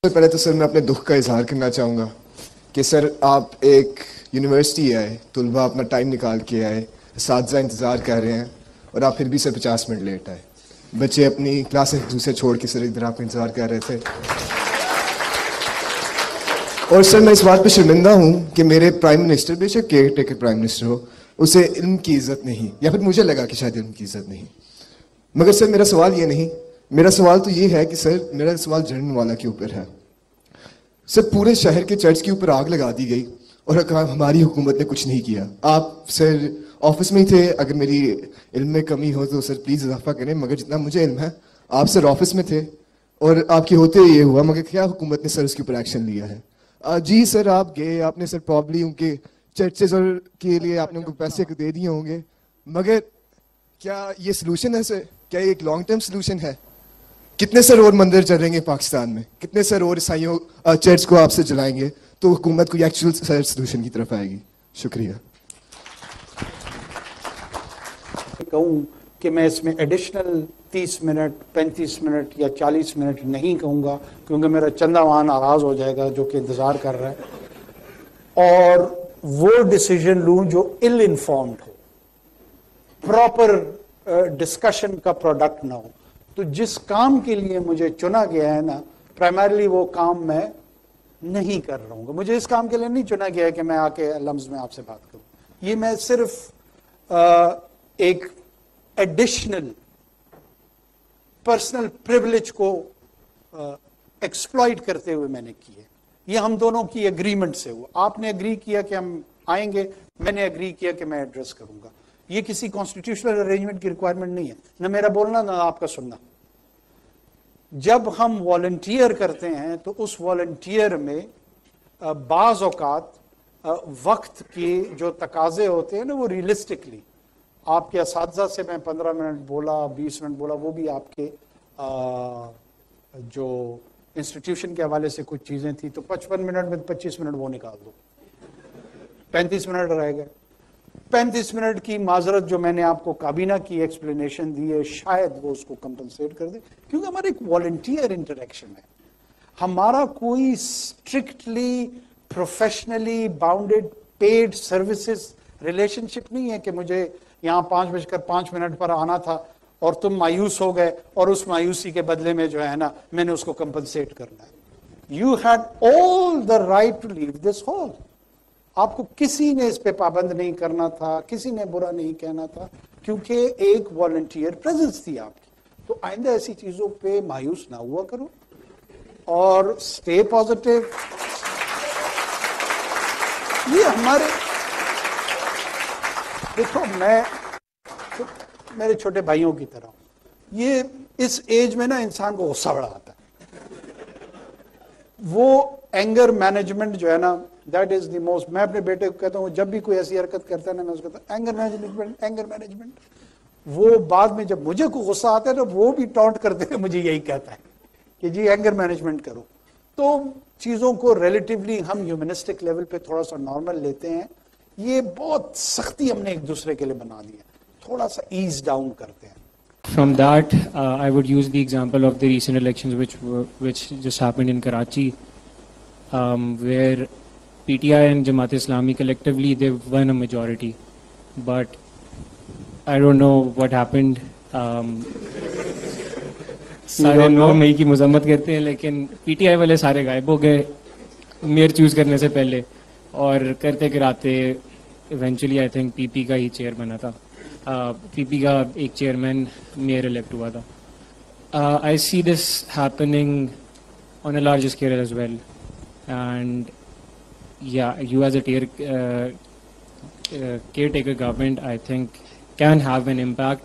پہلے تو سر میں اپنے دکھ کا اظہار کرنا چاہوں گا کہ سر آپ ایک یونیورسٹی آئے, طلباء اپنا ٹائم نکال کے آئے, اساتذہ انتظار کر رہے ہیں اور آپ پھر بھی سر 50 منٹ لیٹ آئے. بچے اپنی کلاسیں دوسرے چھوڑ کے سر ادھر آپ کا انتظار کر رہے تھے. اور سر میں اس بات پہ شرمندہ ہوں کہ میرے پرائم منسٹر, بے شک کیئر ٹیکر پرائم منسٹر ہو, اسے علم کی عزت نہیں, یا پھر مجھے لگا کہ شاید علم کی عزت نہیں. مگر سر میرا سوال یہ نہیں, میرا سوال تو یہ ہے کہ سر میرا سوال جنرل والا کے اوپر ہے. سر پورے شہر کے چرچ کے اوپر آگ لگا دی گئی اور ہماری حکومت نے کچھ نہیں کیا. آپ سر آفس میں ہی تھے, اگر میری علم میں کمی ہو تو سر پلیز اضافہ کریں, مگر جتنا مجھے علم ہے آپ سر آفس میں تھے اور آپ کے ہوتے یہ ہوا, مگر کیا حکومت نے سر اس کے اوپر ایکشن لیا ہے؟ جی سر آپ گئے, آپ نے سر پرابلی ان کے چرچز اور کے لیے آپ نے ان کو پیسے دے دیے ہوں گے, مگر کیا یہ سلوشن ہے سر؟ کیا یہ ایک لانگ ٹرم سلوشن ہے؟ کتنے سر اور مندر چلیں گے پاکستان میں, کتنے سر اور عیسائیوں چرچ کو آپ سے جلائیں گے تو حکومت کو ایکچوئل سر سلوشن کی طرف آئے گی؟ شکریہ. کہوں کہ میں اس میں ایڈیشنل 30 منٹ 35 منٹ یا 40 منٹ نہیں کہوں گا, کیونکہ میرا چندہ وہاں ناراض ہو جائے گا جو کہ انتظار کر رہا ہے, اور وہ ڈیسیجن لوں جو ill informed ہو, پراپر ڈسکشن کا پروڈکٹ نہ ہو. تو جس کام کے لیے مجھے چنا گیا ہے نا, پرائمرلی وہ کام میں نہیں کر رہا ہوں گا. مجھے اس کام کے لیے نہیں چنا گیا ہے کہ میں آ کے لمز میں آپ سے بات کروں. یہ میں صرف ایک ایڈیشنل پرسنل پریولیج کو ایکسپلائٹ کرتے ہوئے میں نے کی ہے. یہ ہم دونوں کی ایگریمنٹ سے ہوا. آپ نے اگری کیا کہ ہم آئیں گے, میں نے اگری کیا کہ میں ایڈریس کروں گا. یہ کسی کانسٹیٹیوشنل ارینجمنٹ کی ریکوائرمنٹ نہیں ہے, نہ میرا بولنا نہ آپ کا سننا. جب ہم والنٹیئر کرتے ہیں تو اس والنٹیئر میں بعض اوقات وقت کے جو تقاضے ہوتے ہیں نا, وہ ریئلسٹکلی آپ کے اساتذہ سے میں 15 منٹ بولا 20 منٹ بولا, وہ بھی آپ کے جو انسٹیٹیوشن کے حوالے سے کچھ چیزیں تھیں, تو 55 منٹ میں 25 منٹ وہ نکال دو, 35 منٹ رہ گئے. 35 منٹ کی معذرت جو میں نے آپ کو کابینہ کی ایکسپلینیشن دی ہے, شاید وہ اس کو کمپنسیٹ کر دے, کیونکہ ہمارا ایک والنٹیئر انٹریکشن ہے. ہمارا کوئی strictly professionally bounded paid services relationship نہیں ہے کہ مجھے یہاں 5:05 پر آنا تھا اور تم مایوس ہو گئے اور اس مایوسی کے بدلے میں جو ہے نا میں نے اس کو کمپنسیٹ کرنا ہے. You had all the right to leave this hall. آپ کو کسی نے اس پہ پابند نہیں کرنا تھا, کسی نے برا نہیں کہنا تھا, کیونکہ ایک والنٹیئر پریزنس تھی آپ کی. تو آئندہ ایسی چیزوں پہ مایوس نہ ہوا کرو اور اسٹے پازیٹیو. یہ ہمارے دیکھو, میں میرے چھوٹے بھائیوں کی طرح ہوں. یہ اس ایج میں نا انسان کو غصہ بڑا آتا ہے. وہ اینگر مینجمنٹ جو ہے نا, دیٹ از دی موسٹ. میں اپنے بیٹے کو کہتا ہوں جب بھی کوئی ایسی حرکت کرتا ہے نا, میں اس کو کہتا ہوں اینگر مینجمنٹ. وہ بعد میں جب مجھے کو غصہ آتا ہے تو وہ بھی ٹاؤنٹ کرتے ہوئے مجھے یہی کہتا ہے کہ جی اینگر مینجمنٹ کرو. تو چیزوں کو ریلیٹیولی ہم ہیومنسٹک لیول پہ تھوڑا سا نارمل لیتے ہیں. یہ بہت سختی ہم نے ایک دوسرے کے لیے بنا دی ہے, تھوڑا سا ایز ڈاؤن کرتے ہیں. From that, I would use the example of the recent elections which just happened in Karachi, where PTI and Jamaat Islami collectively they won a majority, but I don't know what happened. سارے لوگ مئی کی مذمت کرتے ہیں, لیکن PTI والے سارے غائب ہو گئے میئر چوز کرنے سے پہلے, اور کرتے کراتے ایونچولی آئی تھنک پی پی کا ہی چیئر بنا تھا. پی پی کا ایک چیئرمین میئر الیکٹ ہوا تھا. I see this happening on a large scale as well, and یا you as a caretaker government I think can have an impact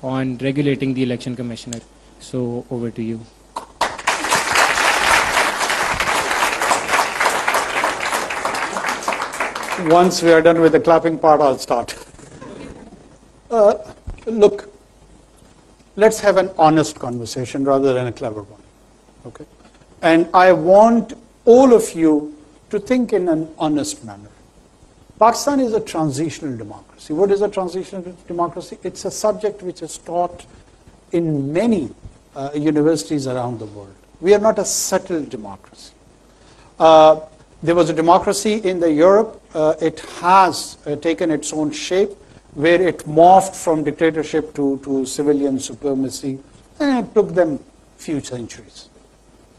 on regulating the election commissioner. So over to you. Once we are done with the clapping part, I'll start. Look, let's have an honest conversation rather than a clever one. Okay? And I want all of you to think in an honest manner. Pakistan is a transitional democracy. What is a transitional democracy? It's a subject which is taught in many universities around the world. We are not a settled democracy. There was a democracy in the Europe. It has taken its own shape, where it morphed from dictatorship to civilian supremacy, and it took them few centuries.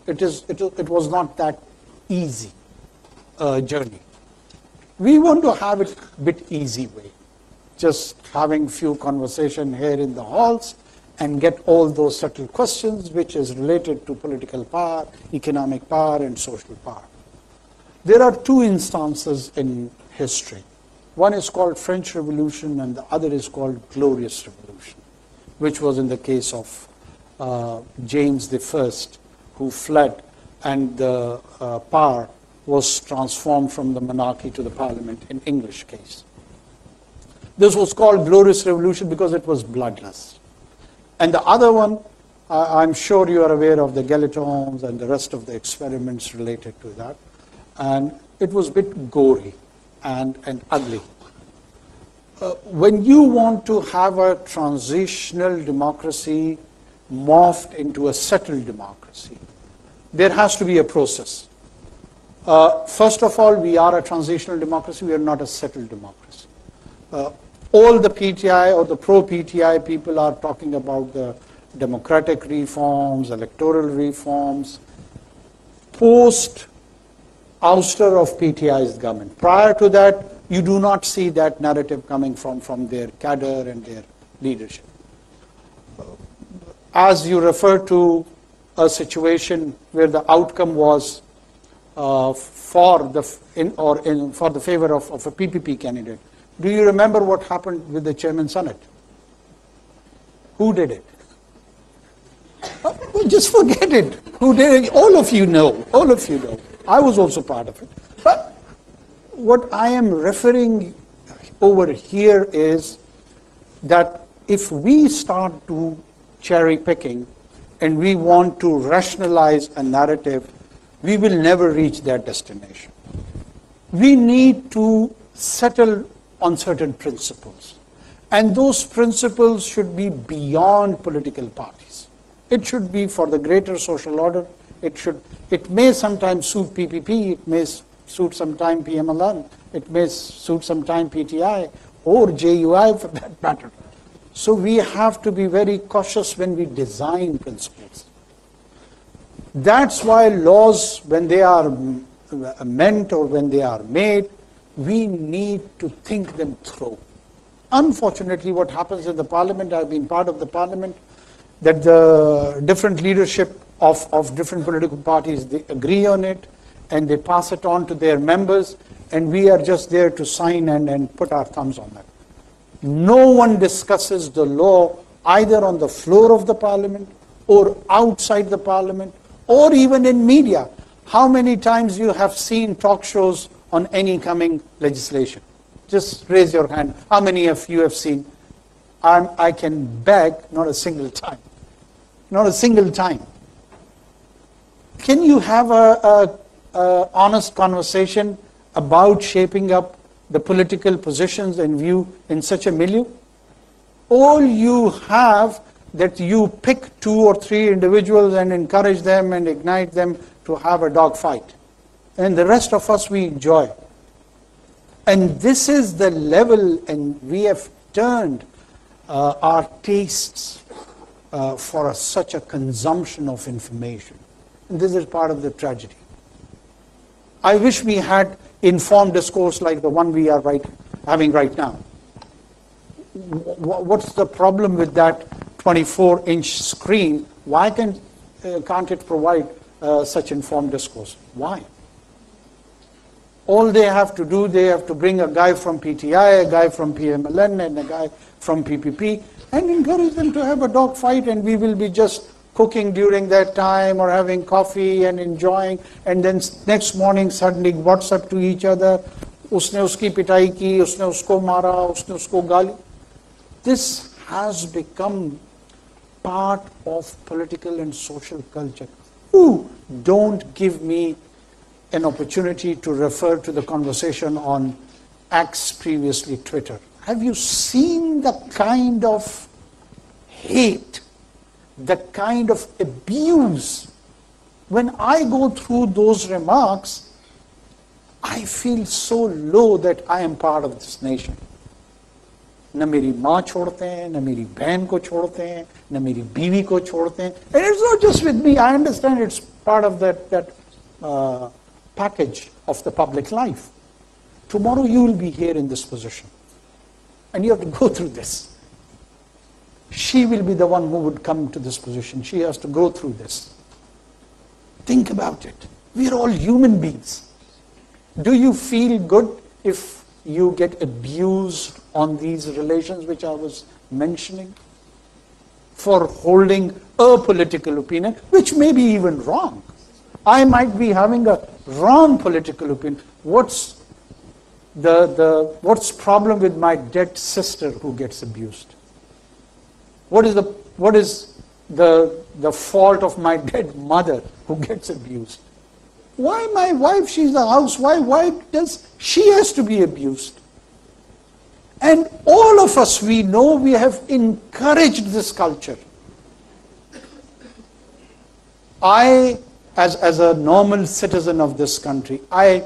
It was not that easy journey. We want to have it a bit easy way, just having few conversation here in the halls and get all those subtle questions which is related to political power, economic power, and social power. There are two instances in history. One is called French Revolution and the other is called Glorious Revolution, which was in the case of James I, who fled, and the power was transformed from the monarchy to the parliament in English case. This was called Glorious Revolution because it was bloodless. And the other one, I'm sure you are aware of the guillotines and the rest of the experiments related to that. And it was a bit gory and ugly. When you want to have a transitional democracy morphed into a settled democracy, there has to be a process. First of all, we are a transitional democracy, we are not a settled democracy. All the PTI or the pro-PTI people are talking about the democratic reforms, electoral reforms, post ouster of PTI's government. Prior to that, you do not see that narrative coming from their cadre and their leadership. As you refer to a situation where the outcome was for the favor of a PPP candidate, do you remember what happened with the Chairman Senate? Who did it? Just forget it. Who did it? All of you know. All of you know. I was also part of it. But what I am referring over here is that if we start to cherry picking and we want to rationalize a narrative, we will never reach that destination. We need to settle on certain principles. And those principles should be beyond political parties. It should be for the greater social order. It may sometimes suit PPP, it may suit sometime PMLN, it may suit sometime PTI or JUI for that matter. So we have to be very cautious when we design principles. That's why laws, when they are meant or when they are made, we need to think them through. Unfortunately, what happens in the parliament, I've been part of the parliament, that the different leadership of different political parties, they agree on it and they pass it on to their members, and we are just there to sign and put our thumbs on that. No one discusses the law either on the floor of the parliament or outside the parliament or even in media. How many times you have seen talk shows on any coming legislation? Just raise your hand. How many of you have seen? I can beg, not a single time. Not a single time. Can you have a honest conversation about shaping up the political positions and view in such a milieu? All you have that you pick 2 or 3 individuals and encourage them and ignite them to have a dog fight. And the rest of us, we enjoy. And this is the level, and we have turned our tastes for such a consumption of information. And this is part of the tragedy. I wish we had informed discourse like the one we are having right now. What's the problem with that 24-inch screen? Why can't it provide such informed discourse? Why? All they have to do, they have to bring a guy from PTI, a guy from PMLN, and a guy from PPP, and encourage them to have a dog fight, and we will be just cooking during that time or having coffee and enjoying, and then next morning suddenly WhatsApp to each other, usne uski pitai ki, usne usko mara, usne usko gali. This has become part of political and social culture. Don't give me an opportunity to refer to the conversation on X, previously Twitter. Have you seen the kind of hate, the kind of abuse when I go through those remarks, I feel so low that I am part of this nation. نہ میری ماں چھوڑتے ہیں, نہ میری بہن کو چھوڑتے ہیں, نہ میری بیوی کو چھوڑتے ہیں. And it's not just with me. I understand it's part of that package of the public life. Tomorrow you will be here in this position. And you have to go through this. She will be the one who would come to this position. She has to go through this. Think about it. We are all human beings. Do you feel good if you get abused on these relations which I was mentioning? For holding a political opinion, which may be even wrong. I might be having a wrong political opinion. What's problem with my dead sister who gets abused? What is the fault of my dead mother who gets abused? Why my wife? She's a housewife. Why does she has to be abused? And all of us, we know we have encouraged this culture. I, as a normal citizen of this country, I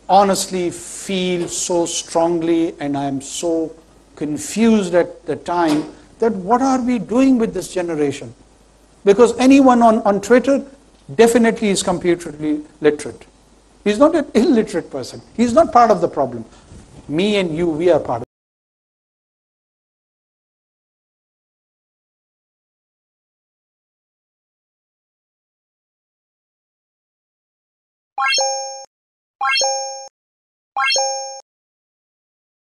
honestly feel so strongly, and I am so confused at the time, that what are we doing with this generation? Because anyone on Twitter definitely is computerly literate. He's not an illiterate person. He's not part of the problem. Me and you, we are part of it.